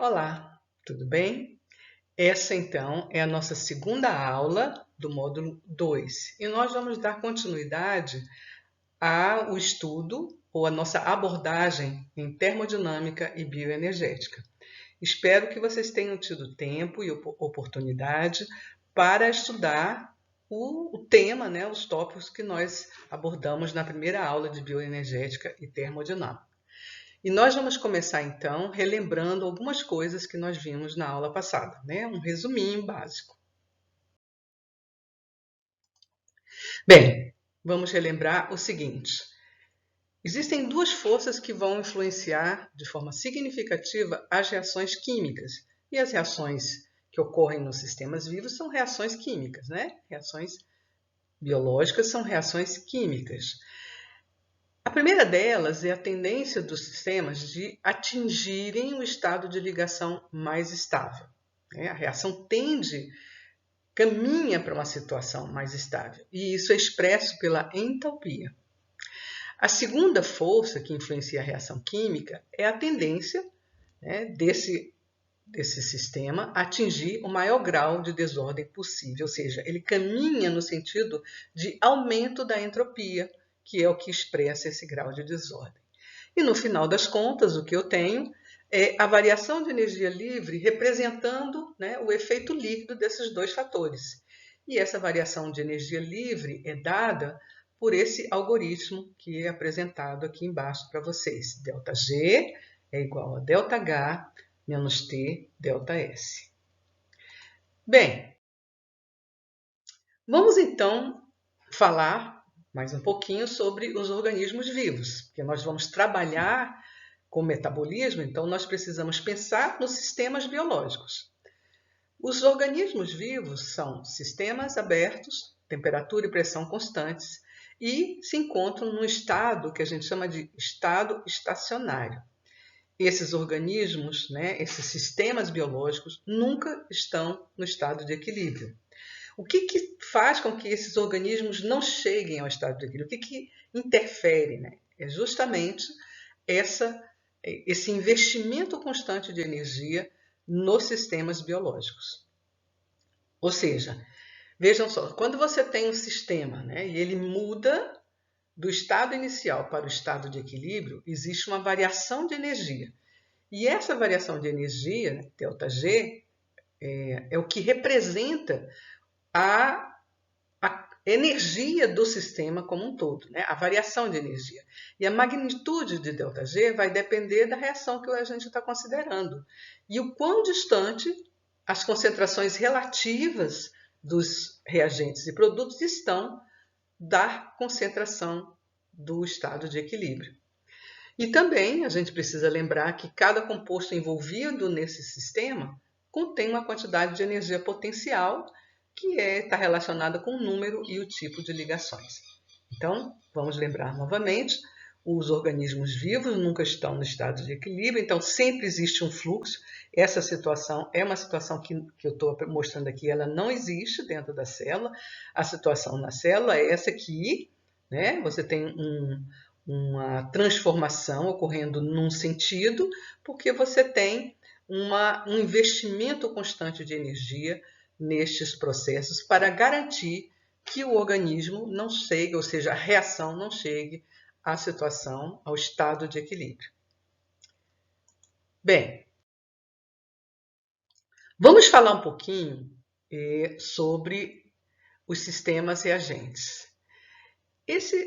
Olá, tudo bem? Essa então é a nossa segunda aula do módulo 2 e nós vamos dar continuidade ao estudo ou à nossa abordagem em termodinâmica e bioenergética. Espero que vocês tenham tido tempo e oportunidade para estudar o tema, os tópicos que nós abordamos na primeira aula de bioenergética e termodinâmica. E nós vamos começar então relembrando algumas coisas que nós vimos na aula passada, um resuminho básico. Bem, vamos relembrar o seguinte: existem duas forças que vão influenciar de forma significativa as reações químicas. E as reações que ocorrem nos sistemas vivos são reações químicas, Reações biológicas são reações químicas. A primeira delas é a tendência dos sistemas de atingirem o estado de ligação mais estável. A reação caminha para uma situação mais estável, e isso é expresso pela entalpia. A segunda força que influencia a reação química é a tendência desse sistema a atingir o maior grau de desordem possível, ou seja, ele caminha no sentido de aumento da entropia, que é o que expressa esse grau de desordem. E no final das contas, o que eu tenho é a variação de energia livre representando o efeito líquido desses dois fatores. E essa variação de energia livre é dada por esse algoritmo que é apresentado aqui embaixo para vocês. ΔG é igual a ΔH menos T ΔS. Bem, vamos então falar mais um pouquinho sobre os organismos vivos, porque nós vamos trabalhar com metabolismo, então nós precisamos pensar nos sistemas biológicos. Os organismos vivos são sistemas abertos, temperatura e pressão constantes, e se encontram num estado que a gente chama de estado estacionário. Esses organismos, esses sistemas biológicos, nunca estão no estado de equilíbrio. O que faz com que esses organismos não cheguem ao estado de equilíbrio? O que interfere? É justamente esse investimento constante de energia nos sistemas biológicos. Ou seja, vejam só, quando você tem um sistema e ele muda do estado inicial para o estado de equilíbrio, existe uma variação de energia. E essa variação de energia, ΔG, é o que representa a energia do sistema como um todo, a variação de energia. E a magnitude de ΔG vai depender da reação que a gente está considerando. E o quão distante as concentrações relativas dos reagentes e produtos estão da concentração do estado de equilíbrio. E também a gente precisa lembrar que cada composto envolvido nesse sistema contém uma quantidade de energia potencial que está relacionada com o número e o tipo de ligações. Então, vamos lembrar novamente, os organismos vivos nunca estão no estado de equilíbrio, então sempre existe um fluxo. Essa situação é uma situação que eu estou mostrando aqui, ela não existe dentro da célula. A situação na célula é essa aqui, você tem uma transformação ocorrendo num sentido, porque você tem um investimento constante de energia nestes processos para garantir que o organismo não chegue, ou seja, a reação não chegue à situação, ao estado de equilíbrio. Bem, vamos falar um pouquinho sobre os sistemas reagentes.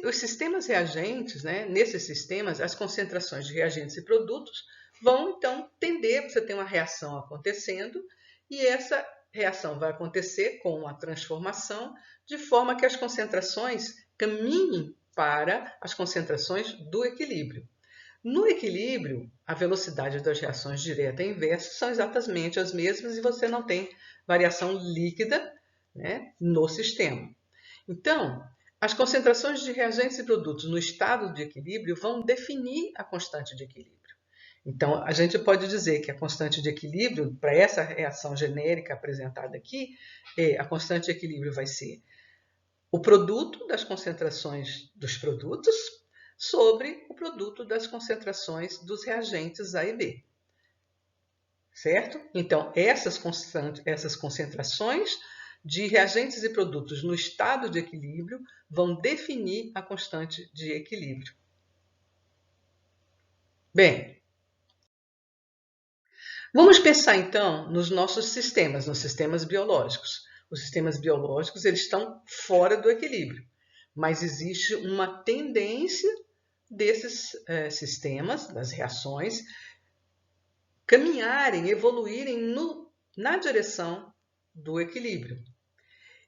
Os sistemas reagentes, nesses sistemas, as concentrações de reagentes e produtos vão, então, tender, você tem uma reação acontecendo, e essa reação vai acontecer com a transformação, de forma que as concentrações caminhem para as concentrações do equilíbrio. No equilíbrio, a velocidade das reações direta e inversa são exatamente as mesmas e você não tem variação líquida no sistema. Então, as concentrações de reagentes e produtos no estado de equilíbrio vão definir a constante de equilíbrio. Então, a gente pode dizer que a constante de equilíbrio, para essa reação genérica apresentada aqui, a constante de equilíbrio vai ser o produto das concentrações dos produtos sobre o produto das concentrações dos reagentes A e B. certo? Então, essas concentrações de reagentes e produtos no estado de equilíbrio vão definir a constante de equilíbrio. Bem, vamos pensar então nos nossos sistemas, nos sistemas biológicos. Os sistemas biológicos eles estão fora do equilíbrio, mas existe uma tendência desses sistemas, das reações, caminharem, evoluírem na direção do equilíbrio.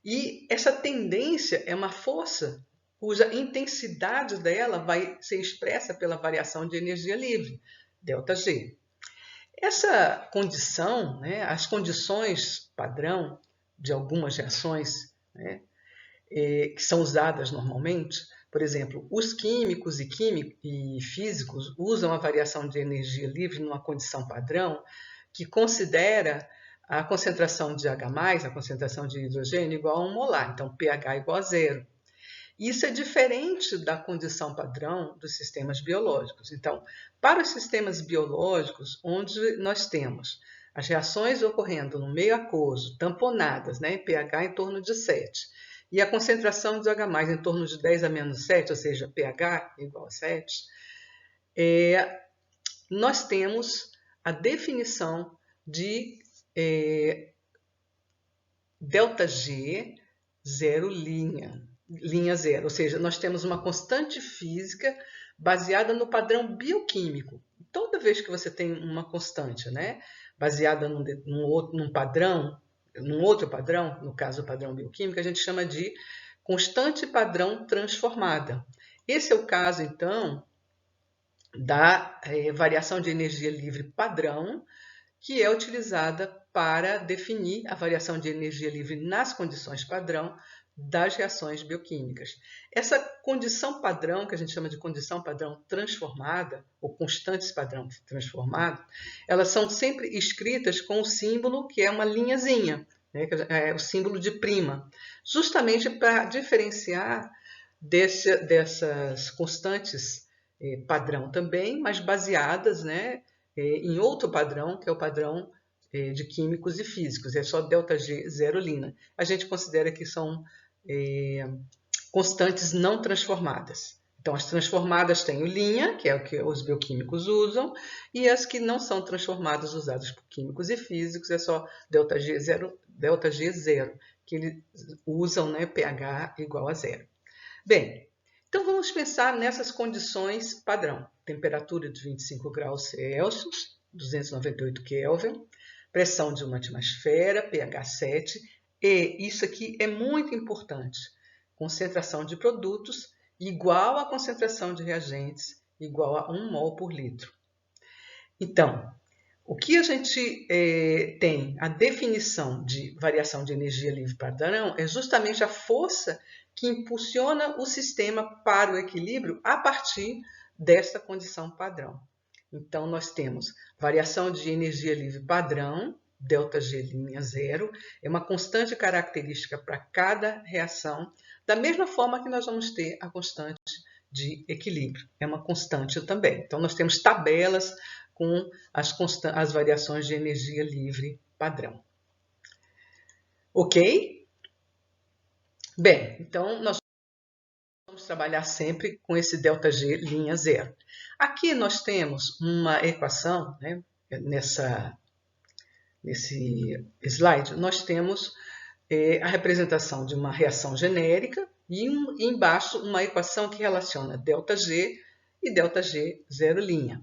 E essa tendência é uma força cuja intensidade dela vai ser expressa pela variação de energia livre, ΔG. Essa condição, né, as condições padrão de algumas reações, né, que são usadas normalmente, por exemplo, os químicos e físicos usam a variação de energia livre numa condição padrão que considera a concentração de H+, a concentração de hidrogênio, igual a 1 molar, então pH igual a 0. Isso é diferente da condição padrão dos sistemas biológicos. Então, para os sistemas biológicos, onde nós temos as reações ocorrendo no meio aquoso, tamponadas, né, pH em torno de 7, e a concentração de H+, em torno de 10 a menos 7, ou seja, pH igual a 7, nós temos a definição de ΔG zero linha zero, ou seja, nós temos uma constante física baseada no padrão bioquímico. Toda vez que você tem uma constante, né, baseada num outro padrão, no caso o padrão bioquímico, a gente chama de constante padrão transformada. Esse é o caso, então, da variação de energia livre padrão, que é utilizada para definir a variação de energia livre nas condições padrão das reações bioquímicas. Essa condição padrão, que a gente chama de condição padrão transformada, ou constantes padrão transformado, elas são sempre escritas com o símbolo que é uma linhazinha, né, que é o símbolo de prima, justamente para diferenciar dessas constantes padrão também, mas baseadas, né, em outro padrão, que é o padrão de químicos e físicos, é só ΔG zero linha. A gente considera que são constantes não transformadas. Então, as transformadas têm o linha, que é o que os bioquímicos usam, e as que não são transformadas, usadas por químicos e físicos, é só ΔG zero, que eles usam, né, pH igual a 0. Bem, então vamos pensar nessas condições padrão. Temperatura de 25 graus Celsius, 298 Kelvin, pressão de uma atmosfera, pH 7, e isso aqui é muito importante, concentração de produtos igual à concentração de reagentes, igual a 1 mol por litro. Então, o que a gente tem, a definição de variação de energia livre padrão é justamente a força que impulsiona o sistema para o equilíbrio a partir desta condição padrão. Então, nós temos variação de energia livre padrão, ΔG linha zero, é uma constante característica para cada reação, da mesma forma que nós vamos ter a constante de equilíbrio, é uma constante também. Então, nós temos tabelas com as variações de energia livre padrão. Ok? Bem, então nós vamos trabalhar sempre com esse ΔG linha zero. Aqui nós temos uma equação, né, nesse slide, nós temos a representação de uma reação genérica e embaixo uma equação que relaciona ΔG e ΔG zero linha.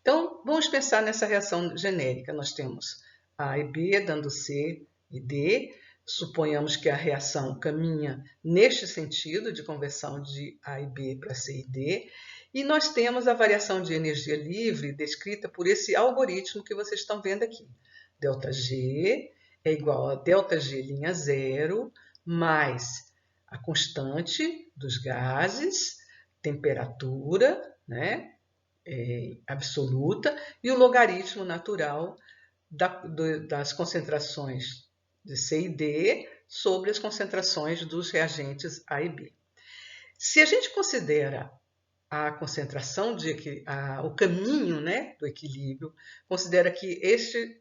Então, vamos pensar nessa reação genérica. Nós temos A e B dando C e D. Suponhamos que a reação caminha neste sentido de conversão de A e B para C e D. E nós temos a variação de energia livre descrita por esse algoritmo que vocês estão vendo aqui. ΔG é igual a ΔG linha zero mais a constante dos gases, temperatura, né, absoluta, e o logaritmo natural das concentrações de C e D sobre as concentrações dos reagentes A e B. Se a gente considera a concentração o caminho, né, do equilíbrio, considera que este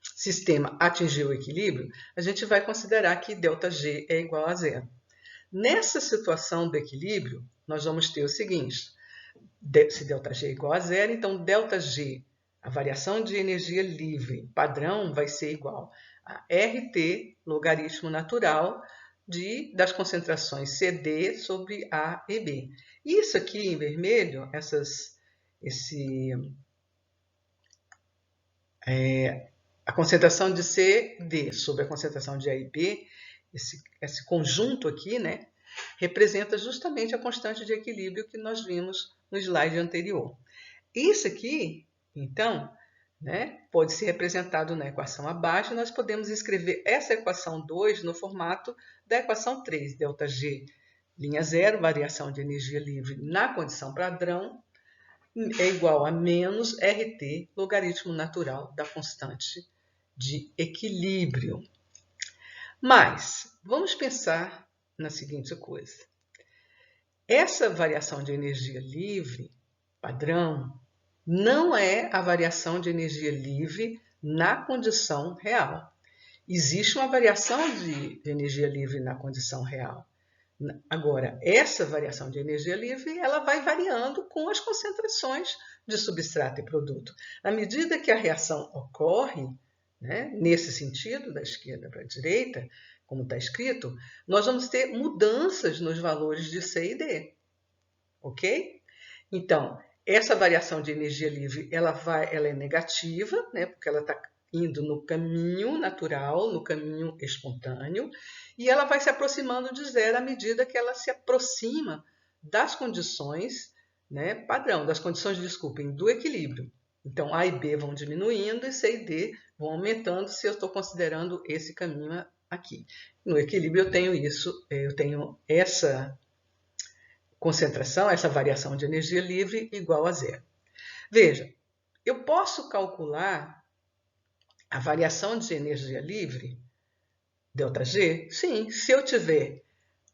sistema atingir o equilíbrio, a gente vai considerar que ΔG é igual a zero. Nessa situação do equilíbrio, nós vamos ter o seguinte: se ΔG é igual a zero, então ΔG, a variação de energia livre padrão, vai ser igual a RT logaritmo natural das concentrações CD sobre A e B. Isso aqui em vermelho, a concentração de CD sobre a concentração de A e B, esse conjunto aqui, né, representa justamente a constante de equilíbrio que nós vimos no slide anterior. Isso aqui, então, né, pode ser representado na equação abaixo. Nós podemos escrever essa equação 2 no formato da equação 3, ΔG, linha zero, variação de energia livre na condição padrão, é igual a menos RT, logaritmo natural da constante de equilíbrio. Mas, vamos pensar na seguinte coisa. Essa variação de energia livre, padrão, não é a variação de energia livre na condição real. Existe uma variação de energia livre na condição real. Agora, essa variação de energia livre, ela vai variando com as concentrações de substrato e produto. À medida que a reação ocorre, né, nesse sentido, da esquerda para a direita, como está escrito, nós vamos ter mudanças nos valores de C e D. Ok? Então, essa variação de energia livre, ela é negativa, né, porque ela está indo no caminho natural, no caminho espontâneo, e ela vai se aproximando de zero à medida que ela se aproxima das condições, né, padrão, das condições, desculpem, do equilíbrio. Então, A e B vão diminuindo e C e D vão aumentando se eu estou considerando esse caminho aqui. No equilíbrio eu tenho essa concentração, essa variação de energia livre igual a zero. Veja, eu posso calcular a variação de energia livre, ΔG? Sim, se eu tiver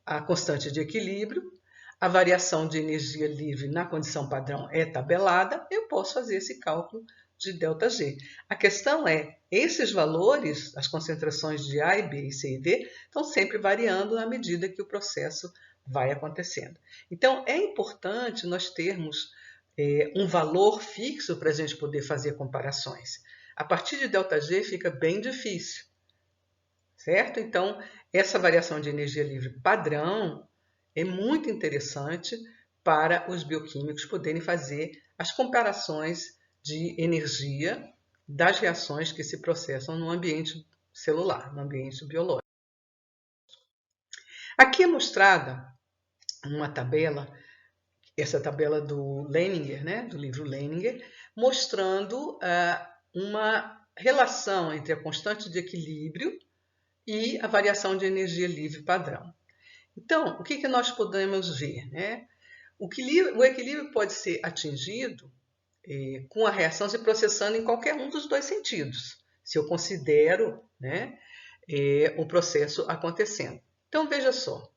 a constante de equilíbrio, a variação de energia livre na condição padrão é tabelada, eu posso fazer esse cálculo de ΔG. A questão é, esses valores, as concentrações de A e B e C e D, estão sempre variando na medida que o processo vai acontecendo. Então, é importante nós termos um valor fixo para a gente poder fazer comparações. A partir de ΔG fica bem difícil, certo? Então, essa variação de energia livre padrão é muito interessante para os bioquímicos poderem fazer as comparações de energia das reações que se processam no ambiente celular, no ambiente biológico. Aqui é mostrada uma tabela, essa tabela do Leininger, né, do livro Leininger, mostrando uma relação entre a constante de equilíbrio e a variação de energia livre padrão. Então, o que nós podemos ver? Né? O equilíbrio pode ser atingido com a reação se processando em qualquer um dos dois sentidos, se eu considero, né, o processo acontecendo. Então, veja só,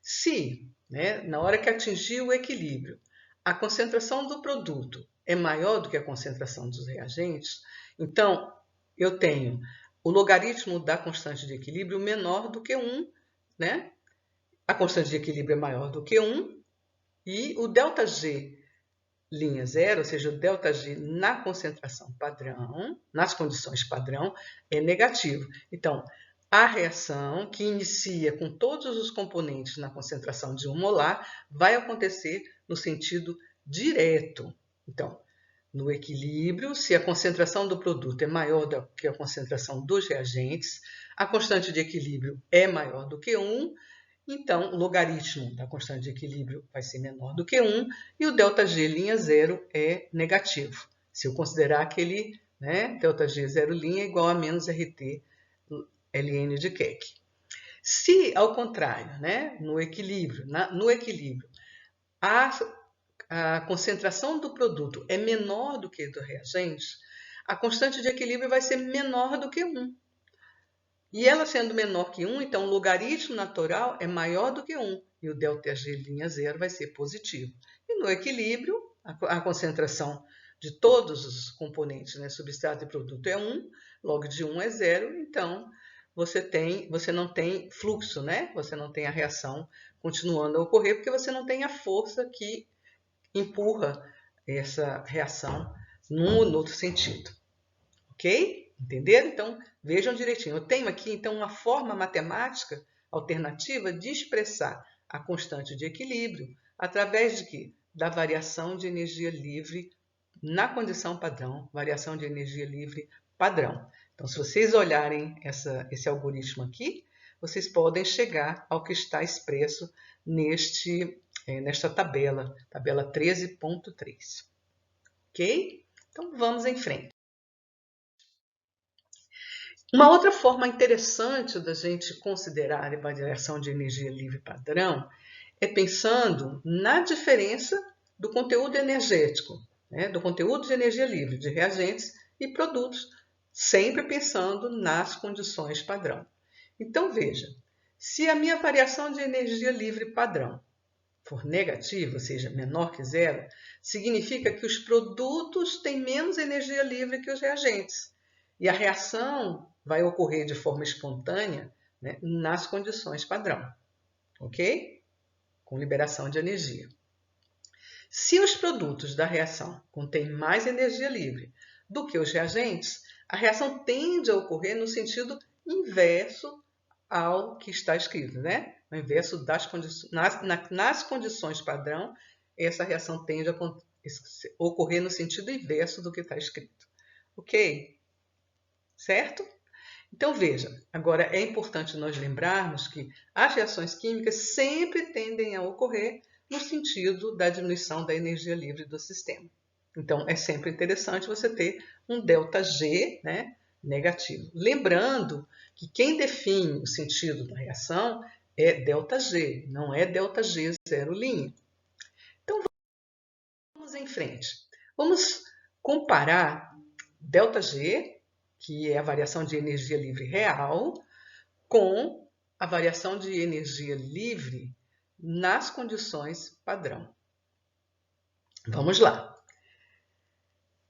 se, né, na hora que atingir o equilíbrio, a concentração do produto é maior do que a concentração dos reagentes, então eu tenho o logaritmo da constante de equilíbrio menor do que 1, né? A constante de equilíbrio é maior do que 1 e o ΔG linha zero, ou seja, o ΔG na concentração padrão, nas condições padrão, é negativo. Então, a reação que inicia com todos os componentes na concentração de 1 molar vai acontecer no sentido direto. Então, no equilíbrio, se a concentração do produto é maior do que a concentração dos reagentes, a constante de equilíbrio é maior do que 1, então o logaritmo da constante de equilíbrio vai ser menor do que 1 e o ΔG linha zero é negativo. Se eu considerar aquele, né, ΔG zero linha igual a menos RT ln de Keck. Se, ao contrário, né, no equilíbrio, a concentração do produto é menor do que do reagente, a constante de equilíbrio vai ser menor do que 1. E ela sendo menor que 1, então o logaritmo natural é maior do que 1. E o ΔG linha zero vai ser positivo. E no equilíbrio, a concentração de todos os componentes, né? Substrato e produto é 1, log de 1 é 0, então você não tem fluxo, né? Você não tem a reação continuando a ocorrer, porque você não tem a força que empurra essa reação num ou no outro sentido. Ok? Entenderam? Então, vejam direitinho. Eu tenho aqui, então, uma forma matemática alternativa de expressar a constante de equilíbrio através de quê? Da variação de energia livre na condição padrão, variação de energia livre padrão. Então, se vocês olharem esse algoritmo aqui, vocês podem chegar ao que está expresso nesta tabela 13.3. Ok? Então, vamos em frente. Uma outra forma interessante da gente considerar a variação de energia livre padrão é pensando na diferença do conteúdo energético, né, do conteúdo de energia livre de reagentes e produtos, sempre pensando nas condições padrão. Então, veja, se a minha variação de energia livre padrão for negativa, ou seja, menor que zero, significa que os produtos têm menos energia livre que os reagentes. E a reação vai ocorrer de forma espontânea, né, nas condições padrão, ok? Com liberação de energia. Se os produtos da reação contêm mais energia livre do que os reagentes, a reação tende a ocorrer no sentido inverso ao que está escrito, né? Ao inverso das condições, nas condições padrão, essa reação tende a ocorrer no sentido inverso do que está escrito. Ok? Certo? Então, veja, agora é importante nós lembrarmos que as reações químicas sempre tendem a ocorrer no sentido da diminuição da energia livre do sistema. Então, é sempre interessante você ter um ΔG, né, negativo. Lembrando que quem define o sentido da reação é ΔG, não é ΔG zero linha. Então, vamos em frente. Vamos comparar ΔG, que é a variação de energia livre real, com a variação de energia livre nas condições padrão. Vamos lá.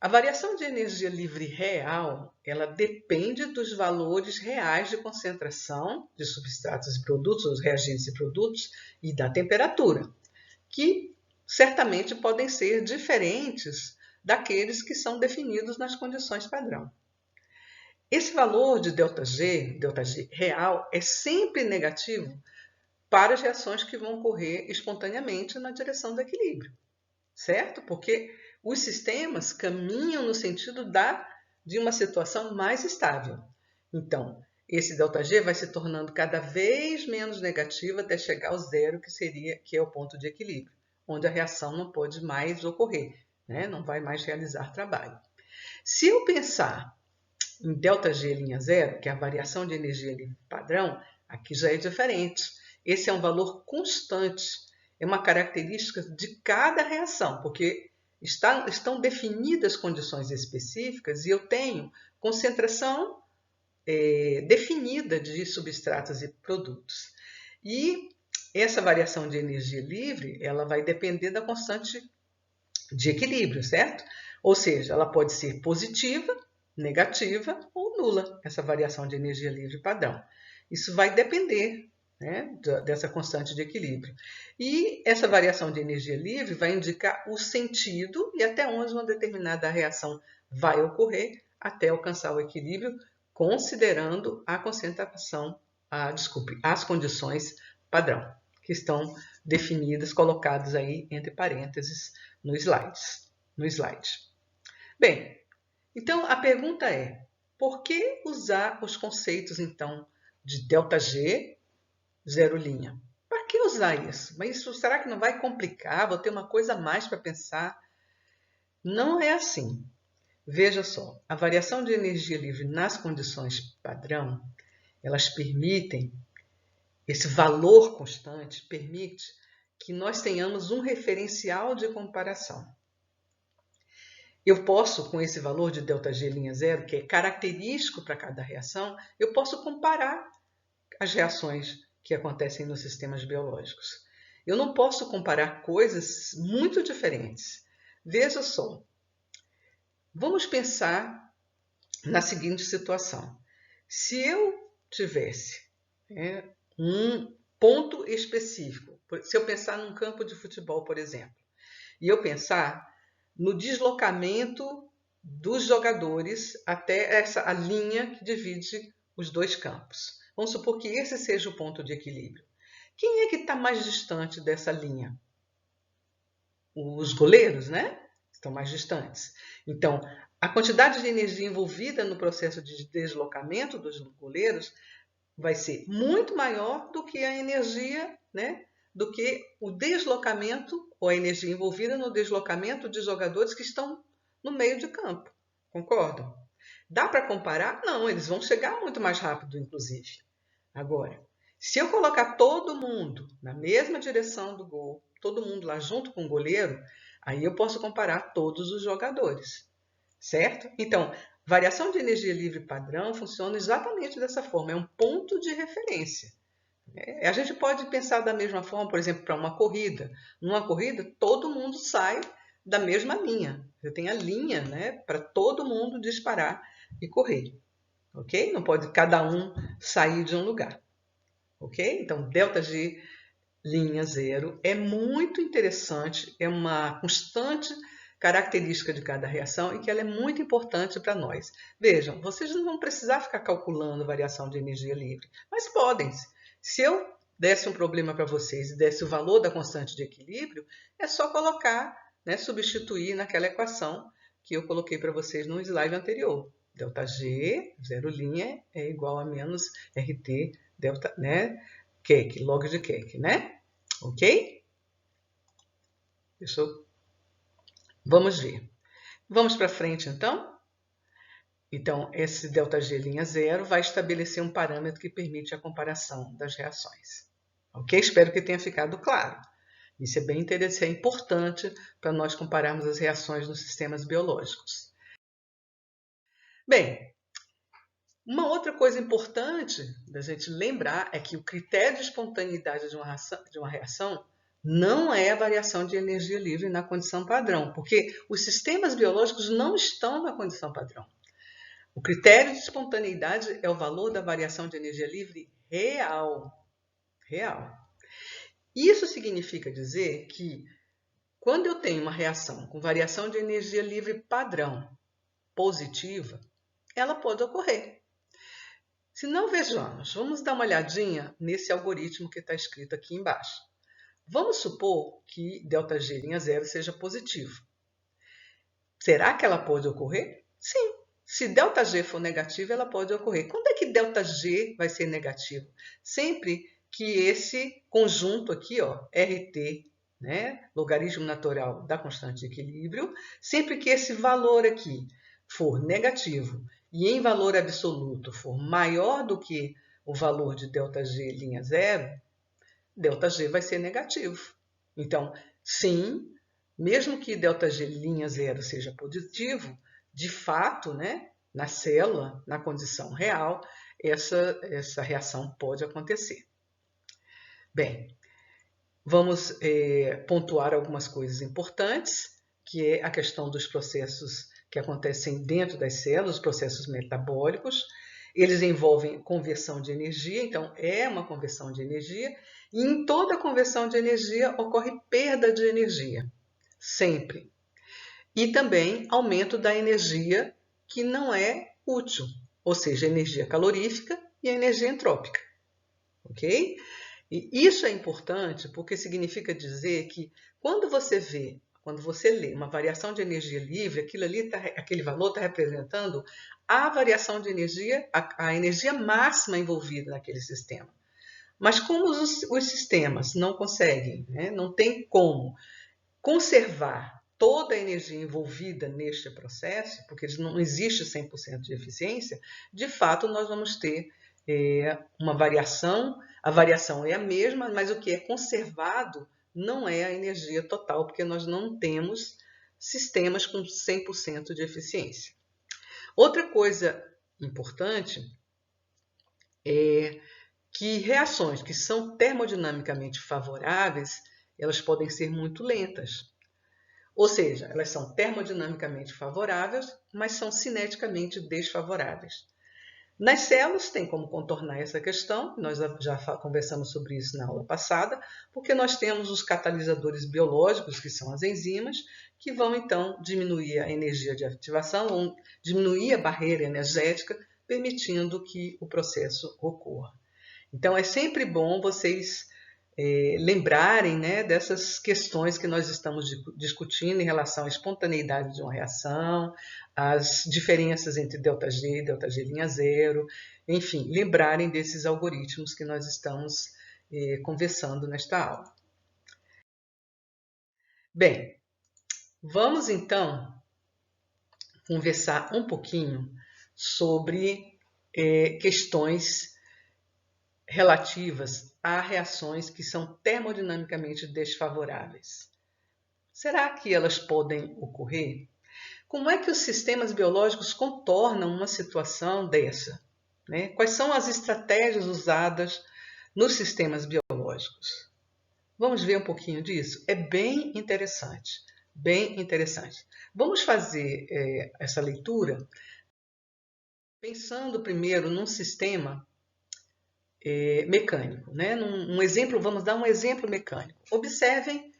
A variação de energia livre real, ela depende dos valores reais de concentração de substratos e produtos, os reagentes e produtos, e da temperatura, que certamente podem ser diferentes daqueles que são definidos nas condições padrão. Esse valor de ΔG real, é sempre negativo para as reações que vão ocorrer espontaneamente na direção do equilíbrio, certo? Porque os sistemas caminham no sentido de uma situação mais estável. Então, esse ΔG vai se tornando cada vez menos negativo até chegar ao zero, que é o ponto de equilíbrio, onde a reação não pode mais ocorrer, né? Não vai mais realizar trabalho. Se eu pensar em ΔG'0, que é a variação de energia livre padrão, aqui já é diferente. Esse é um valor constante, é uma característica de cada reação, porque estão definidas condições específicas e eu tenho concentração definida de substratos e produtos. E essa variação de energia livre, ela vai depender da constante de equilíbrio, certo? Ou seja, ela pode ser positiva, negativa ou nula, essa variação de energia livre padrão. Isso vai depender, né, dessa constante de equilíbrio. E essa variação de energia livre vai indicar o sentido e até onde uma determinada reação vai ocorrer até alcançar o equilíbrio, considerando a concentração, as condições padrão, que estão definidas, colocadas aí entre parênteses no slide. Bem, então a pergunta é, por que usar os conceitos então de ΔG, zero linha? Para que usar isso? Mas isso será que não vai complicar? Vou ter uma coisa a mais para pensar? Não é assim. Veja só, a variação de energia livre nas condições padrão, elas permitem, esse valor constante permite que nós tenhamos um referencial de comparação. Eu posso, com esse valor de ΔG'0, que é característico para cada reação, eu posso comparar as reações que acontecem nos sistemas biológicos. Eu não posso comparar coisas muito diferentes. Veja só, Vamos pensar na seguinte situação. Se eu tivesse um ponto específico, se eu pensar num campo de futebol, por exemplo, e eu pensar no deslocamento dos jogadores até a linha que divide os dois campos. Vamos supor que esse seja o ponto de equilíbrio. Quem é que está mais distante dessa linha? Os goleiros, né? Estão mais distantes. Então, a quantidade de energia envolvida no processo de deslocamento dos goleiros vai ser muito maior do que a energia, né? Do que o deslocamento, ou a energia envolvida no deslocamento de jogadores que estão no meio de campo. Concordam? Dá para comparar? Não, eles vão chegar muito mais rápido, inclusive. Agora, se eu colocar todo mundo na mesma direção do gol, todo mundo lá junto com o goleiro, aí eu posso comparar todos os jogadores, certo? Então, variação de energia livre padrão funciona exatamente dessa forma, é um ponto de referência. A gente pode pensar da mesma forma, por exemplo, para uma corrida. Numa corrida, todo mundo sai da mesma linha. Você tem a linha, né, para todo mundo disparar e correr, ok? Não pode cada um sair de um lugar, ok? Então, ΔG linha zero é muito interessante, é uma constante característica de cada reação e que ela é muito importante para nós. Vejam, vocês não vão precisar ficar calculando variação de energia livre, mas podem. Se eu desse um problema para vocês e desse o valor da constante de equilíbrio, é só colocar, né, substituir naquela equação que eu coloquei para vocês no slide anterior. ΔG, zero linha, é igual a menos RT, delta, né, Keck, log de Keck, né? Ok? Vamos ver. Vamos para frente, então? Então, esse ΔG' zero vai estabelecer um parâmetro que permite a comparação das reações. Ok? Espero que tenha ficado claro. Isso é bem interessante, é importante para nós compararmos as reações nos sistemas biológicos. Bem, uma outra coisa importante da gente lembrar é que o critério de espontaneidade de uma reação não é a variação de energia livre na condição padrão, porque os sistemas biológicos não estão na condição padrão. O critério de espontaneidade é o valor da variação de energia livre real. Real. Isso significa dizer que quando eu tenho uma reação com variação de energia livre padrão positiva, ela pode ocorrer. Se não, vejamos, vamos dar uma olhadinha nesse algoritmo que está escrito aqui embaixo. Vamos supor que ΔG' seja positivo. Será que ela pode ocorrer? Sim. Se ΔG for negativo, ela pode ocorrer. Quando é que ΔG vai ser negativo? Sempre que esse conjunto aqui, ó, RT, né, logaritmo natural da constante de equilíbrio, sempre que esse valor aqui for negativo e em valor absoluto for maior do que o valor de ΔG'0, ΔG vai ser negativo. Então, sim, mesmo que ΔG'0 seja positivo, de fato, né, na célula, na condição real, essa reação pode acontecer. Bem, vamos pontuar algumas coisas importantes, que é a questão dos processos que acontecem dentro das células, os processos metabólicos. Eles envolvem conversão de energia, então é uma conversão de energia, e em toda conversão de energia ocorre perda de energia, sempre. E também aumento da energia que não é útil, ou seja, a energia calorífica e a energia entrópica, ok? E isso é importante porque significa dizer que quando você lê uma variação de energia livre, aquele valor está representando a variação de energia, a energia máxima envolvida naquele sistema. Mas como os sistemas não conseguem, né, não tem como conservar toda a energia envolvida neste processo, porque não existe 100% de eficiência, de fato nós vamos ter uma variação. A variação é a mesma, mas o que é conservado não é a energia total, porque nós não temos sistemas com 100% de eficiência. Outra coisa importante é que reações que são termodinamicamente favoráveis, elas podem ser muito lentas. Ou seja, elas são termodinamicamente favoráveis, mas são cineticamente desfavoráveis. Nas células, tem como contornar essa questão, nós já conversamos sobre isso na aula passada, porque nós temos os catalisadores biológicos, que são as enzimas, que vão então diminuir a energia de ativação, ou diminuir a barreira energética, permitindo que o processo ocorra. Então, é sempre bom vocês lembrarem, né, dessas questões que nós estamos discutindo em relação à espontaneidade de uma reação, as diferenças entre ΔG e ΔG'0, enfim, lembrarem desses algoritmos que nós estamos conversando nesta aula. Bem, vamos então conversar um pouquinho sobre questões relativas a reações que são termodinamicamente desfavoráveis. Será que elas podem ocorrer? Como é que os sistemas biológicos contornam uma situação dessa, né? Quais são as estratégias usadas nos sistemas biológicos? Vamos ver um pouquinho disso? É bem interessante, bem interessante. Vamos fazer essa leitura pensando primeiro num sistema mecânico, né? Vamos dar um exemplo mecânico. Observem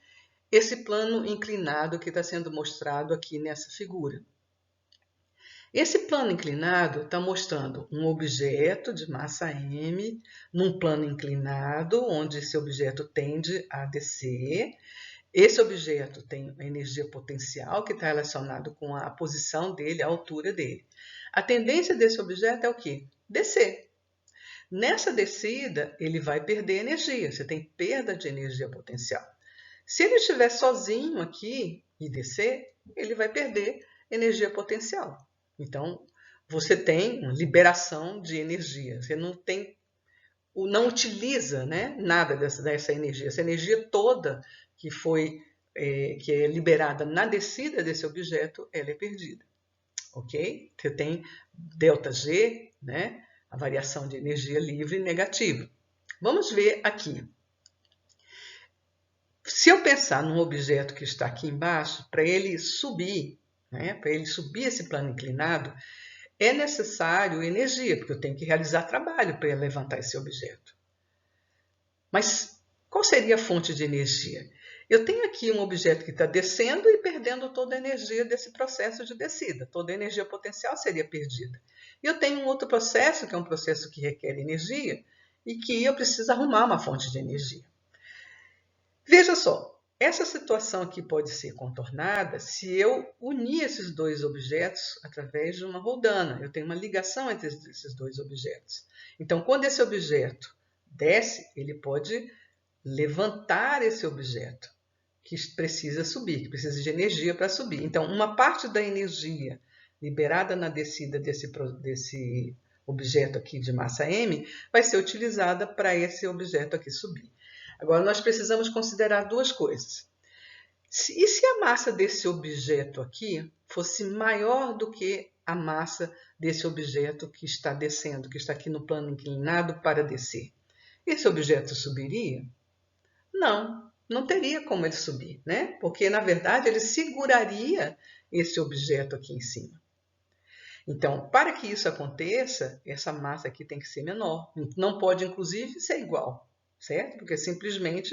esse plano inclinado que está sendo mostrado aqui nessa figura. Esse plano inclinado está mostrando um objeto de massa m num plano inclinado, onde esse objeto tende a descer. Esse objeto tem a energia potencial, que está relacionado com a posição dele, a altura dele. A tendência desse objeto é o quê? Descer. Nessa descida, ele vai perder energia, você tem perda de energia potencial. Se ele estiver sozinho aqui e descer, ele vai perder energia potencial. Então, você tem uma liberação de energia, você não utiliza, né, nada dessa energia. Essa energia toda que é liberada na descida desse objeto, ela é perdida. Ok? Você tem ΔG, né? A variação de energia livre negativa. Vamos ver aqui. Se eu pensar num objeto que está aqui embaixo, para ele subir, né, para ele subir esse plano inclinado, é necessário energia, porque eu tenho que realizar trabalho para levantar esse objeto. Mas qual seria a fonte de energia? Eu tenho aqui um objeto que está descendo e perdendo toda a energia desse processo de descida. Toda a energia potencial seria perdida. E eu tenho um outro processo, que é um processo que requer energia, e que eu preciso arrumar uma fonte de energia. Veja só, essa situação aqui pode ser contornada se eu unir esses dois objetos através de uma roldana. Eu tenho uma ligação entre esses dois objetos. Então, quando esse objeto desce, ele pode levantar esse objeto que precisa subir, que precisa de energia para subir. Então, uma parte da energia liberada na descida desse objeto aqui de massa m vai ser utilizada para esse objeto aqui subir. Agora, nós precisamos considerar duas coisas. E se a massa desse objeto aqui fosse maior do que a massa desse objeto que está descendo, que está aqui no plano inclinado para descer? Esse objeto subiria? Não teria como ele subir, né? Porque, na verdade, ele seguraria esse objeto aqui em cima. Então, para que isso aconteça, essa massa aqui tem que ser menor. Não pode, inclusive, ser igual, certo? Porque simplesmente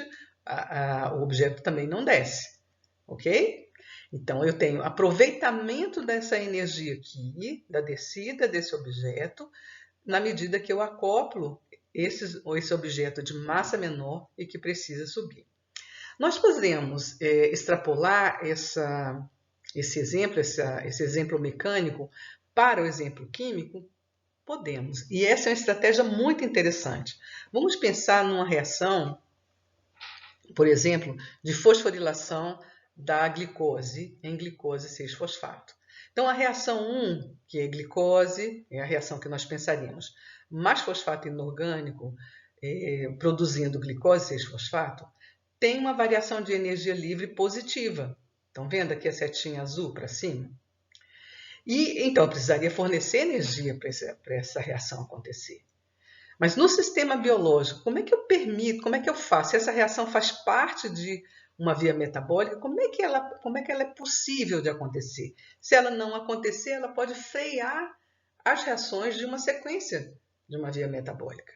o objeto também não desce, ok? Então, eu tenho aproveitamento dessa energia aqui, da descida desse objeto, na medida que eu acoplo esse objeto de massa menor e que precisa subir. Nós podemos extrapolar esse exemplo mecânico para o exemplo químico? Podemos. E essa é uma estratégia muito interessante. Vamos pensar numa reação, por exemplo, de fosforilação da glicose em glicose 6-fosfato. Então, a reação 1, que é glicose, é a reação que nós pensaríamos, mais fosfato inorgânico produzindo glicose 6-fosfato, tem uma variação de energia livre positiva. Estão vendo aqui a setinha azul para cima? E então eu precisaria fornecer energia para essa reação acontecer. Mas no sistema biológico, como é que eu permito, como é que eu faço? Se essa reação faz parte de uma via metabólica, como é que ela é possível de acontecer? Se ela não acontecer, ela pode frear as reações de uma sequência de uma via metabólica.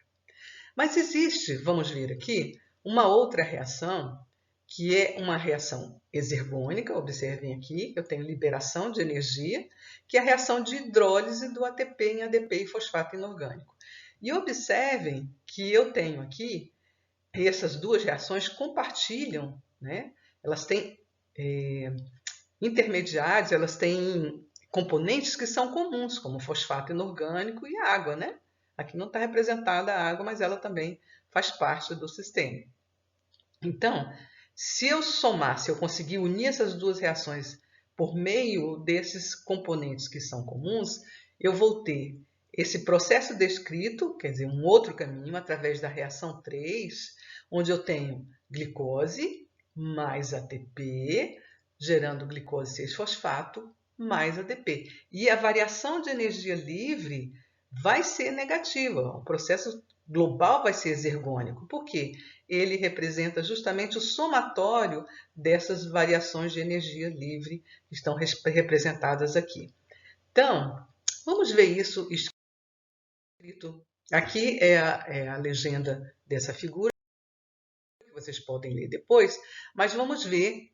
Mas existe, vamos ver aqui, uma outra reação, que é uma reação exergônica. Observem aqui, eu tenho liberação de energia, que é a reação de hidrólise do ATP em ADP e fosfato inorgânico. E observem que eu tenho aqui, essas duas reações compartilham, né? Elas têm intermediários, elas têm componentes que são comuns, como fosfato inorgânico e água, né? Aqui não está representada a água, mas ela também faz parte do sistema. Então, se eu somar, se eu conseguir unir essas duas reações por meio desses componentes que são comuns, eu vou ter esse processo descrito, quer dizer, um outro caminho, através da reação 3, onde eu tenho glicose mais ATP, gerando glicose 6-fosfato mais ADP. E a variação de energia livre vai ser negativa. O processo global vai ser exergônico. Por quê? Ele representa justamente o somatório dessas variações de energia livre que estão representadas aqui. Então, vamos ver isso escrito. Aqui é a legenda dessa figura, que vocês podem ler depois, mas vamos ver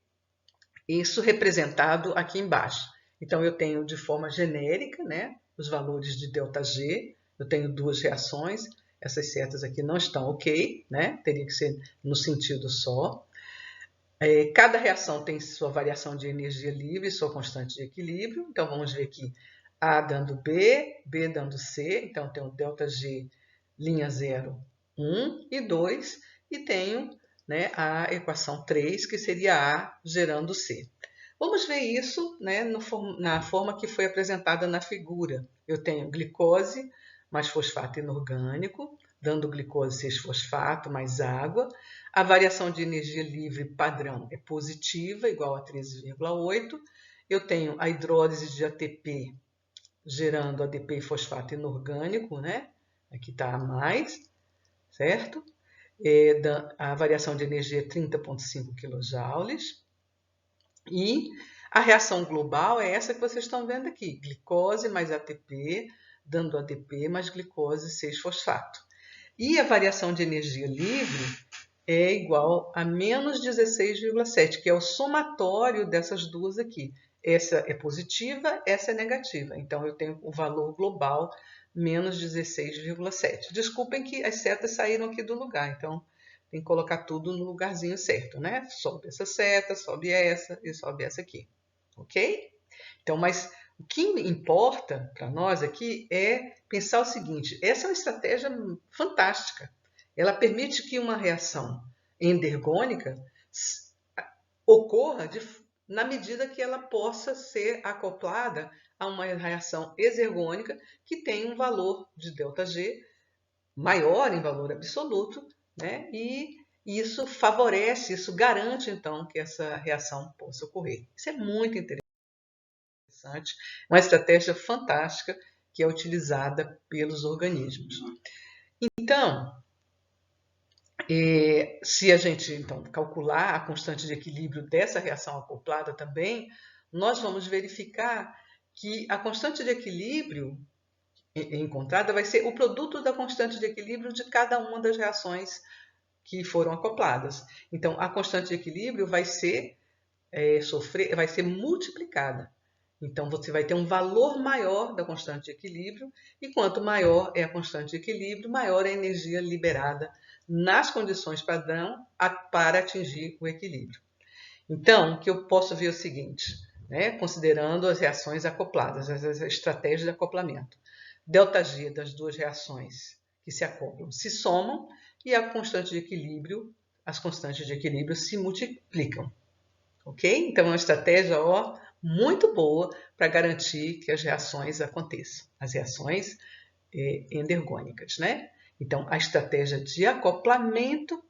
isso representado aqui embaixo. Então, eu tenho de forma genérica, né, os valores de ΔG, eu tenho duas reações, essas setas aqui não estão ok, né? Teria que ser no sentido só. Cada reação tem sua variação de energia livre, sua constante de equilíbrio. Então, vamos ver aqui A dando B, B dando C. Então, eu tenho ΔG linha 0, 1 e 2. E tenho, né, a equação 3, que seria A gerando C. Vamos ver isso, né, na forma que foi apresentada na figura. Eu tenho glicose mais fosfato inorgânico, dando glicose 6-fosfato mais água. A variação de energia livre padrão é positiva, igual a 13,8. Eu tenho a hidrólise de ATP gerando ADP e fosfato inorgânico, né? Aqui está a mais, certo? A variação de energia é 30,5 kJ. E a reação global é essa que vocês estão vendo aqui, glicose mais ATP, dando ADP mais glicose 6-fosfato. E a variação de energia livre é igual a menos 16,7, que é o somatório dessas duas aqui. Essa é positiva, essa é negativa. Então, eu tenho o valor global menos 16,7. Desculpem que as setas saíram aqui do lugar, então tem que colocar tudo no lugarzinho certo, né? Sobe essa seta, sobe essa e sobe essa aqui, ok? Então, mas o que importa para nós aqui é pensar o seguinte: essa é uma estratégia fantástica. Ela permite que uma reação endergônica ocorra na medida que ela possa ser acoplada a uma reação exergônica que tem um valor de ΔG maior em valor absoluto, né? E isso favorece, isso garante, então, que essa reação possa ocorrer. Isso é muito interessante, uma estratégia fantástica que é utilizada pelos organismos. Então, se a gente então calcular a constante de equilíbrio dessa reação acoplada também, nós vamos verificar que a constante de equilíbrio encontrada vai ser o produto da constante de equilíbrio de cada uma das reações que foram acopladas. Então, a constante de equilíbrio vai ser multiplicada. Então, você vai ter um valor maior da constante de equilíbrio, e quanto maior é a constante de equilíbrio, maior é a energia liberada nas condições padrão para atingir o equilíbrio. Então, o que eu posso ver é o seguinte, né, considerando as reações acopladas, as estratégias de acoplamento. ΔG das duas reações que se acoplam se somam e a constante de equilíbrio, as constantes de equilíbrio se multiplicam. Ok? Então, é uma estratégia muito boa para garantir que as reações aconteçam, as reações endergônicas, né? Então, a estratégia de acoplamento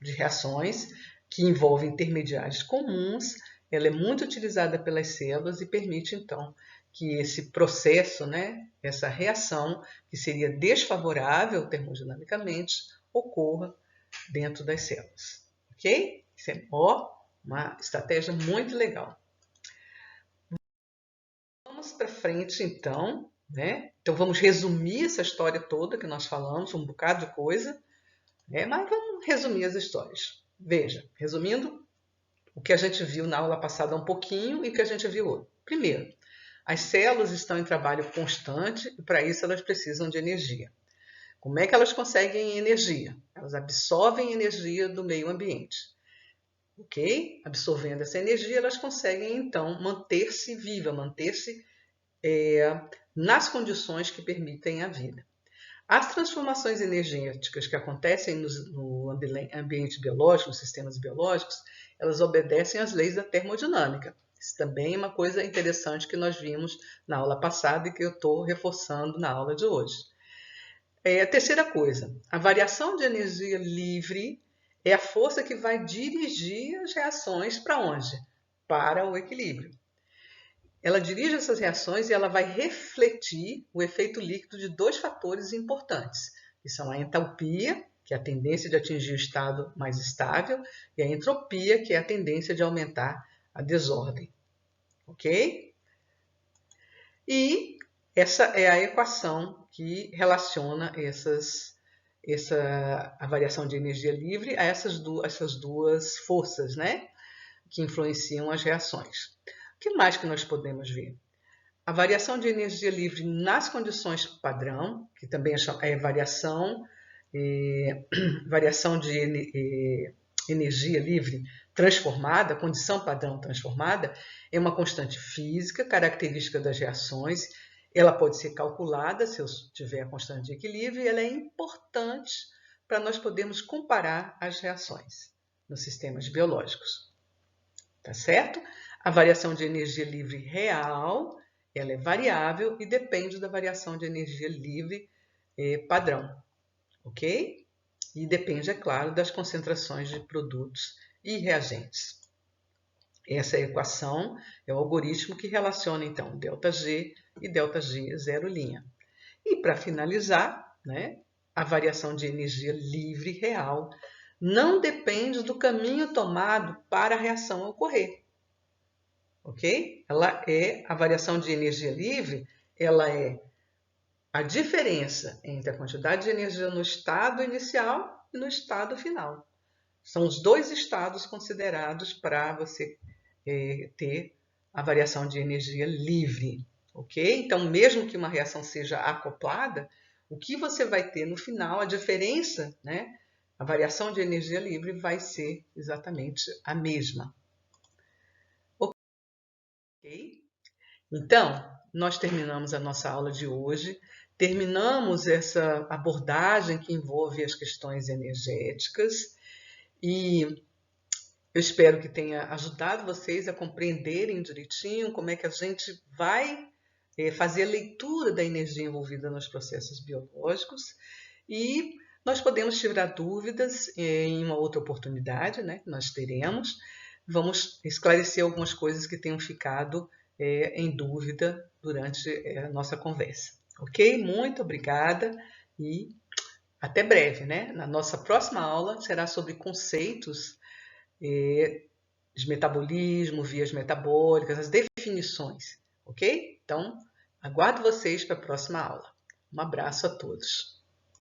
de reações que envolve intermediários comuns, ela é muito utilizada pelas células e permite, então, que esse processo, né, essa reação, que seria desfavorável termodinamicamente, ocorra dentro das células. Ok? Isso é Uma estratégia muito legal. Vamos para frente, então, né? Então, vamos resumir essa história toda que nós falamos, um bocado de coisa, né? Mas vamos resumir as histórias. Veja, resumindo, o que a gente viu na aula passada um pouquinho e o que a gente viu hoje. Primeiro, as células estão em trabalho constante e, para isso, elas precisam de energia. Como é que elas conseguem energia? Elas absorvem energia do meio ambiente. Ok? Absorvendo essa energia, elas conseguem, então, manter-se viva, manter-se nas condições que permitem a vida. As transformações energéticas que acontecem no ambiente biológico, nos sistemas biológicos, elas obedecem às leis da termodinâmica. Isso também é uma coisa interessante que nós vimos na aula passada e que eu estou reforçando na aula de hoje. A terceira coisa, a variação de energia livre é a força que vai dirigir as reações para onde? Para o equilíbrio. Ela dirige essas reações e ela vai refletir o efeito líquido de dois fatores importantes, que são a entalpia, que é a tendência de atingir o estado mais estável, e a entropia, que é a tendência de aumentar a desordem. Ok? E essa é a equação que relaciona a variação de energia livre a essas duas forças, né, que influenciam as reações. O que mais que nós podemos ver? A variação de energia livre nas condições padrão, que também é variação de energia livre transformada, condição padrão transformada, é uma constante física, característica das reações. Ela pode ser calculada se eu tiver a constante de equilíbrio e ela é importante para nós podermos comparar as reações nos sistemas biológicos. Tá certo? A variação de energia livre real, ela é variável e depende da variação de energia livre padrão, ok? E depende, é claro, das concentrações de produtos e reagentes. Essa é a equação, é o algoritmo que relaciona, então, ΔG e ΔG zero linha. E, para finalizar, né, a variação de energia livre real não depende do caminho tomado para a reação ocorrer. Ok? A variação de energia livre, ela é a diferença entre a quantidade de energia no estado inicial e no estado final. São os dois estados considerados para você ter a variação de energia livre. Ok? Então, mesmo que uma reação seja acoplada, o que você vai ter no final, a diferença, né, a variação de energia livre vai ser exatamente a mesma. Ok? Então, nós terminamos a nossa aula de hoje, terminamos essa abordagem que envolve as questões energéticas e eu espero que tenha ajudado vocês a compreenderem direitinho como é que a gente vai fazer a leitura da energia envolvida nos processos biológicos e nós podemos tirar dúvidas em uma outra oportunidade, né, que nós teremos. Vamos esclarecer algumas coisas que tenham ficado em dúvida durante a nossa conversa. Ok? Muito obrigada e até breve, né? Na nossa próxima aula será sobre conceitos de metabolismo, vias metabólicas, as definições, ok? Então, aguardo vocês para a próxima aula. Um abraço a todos.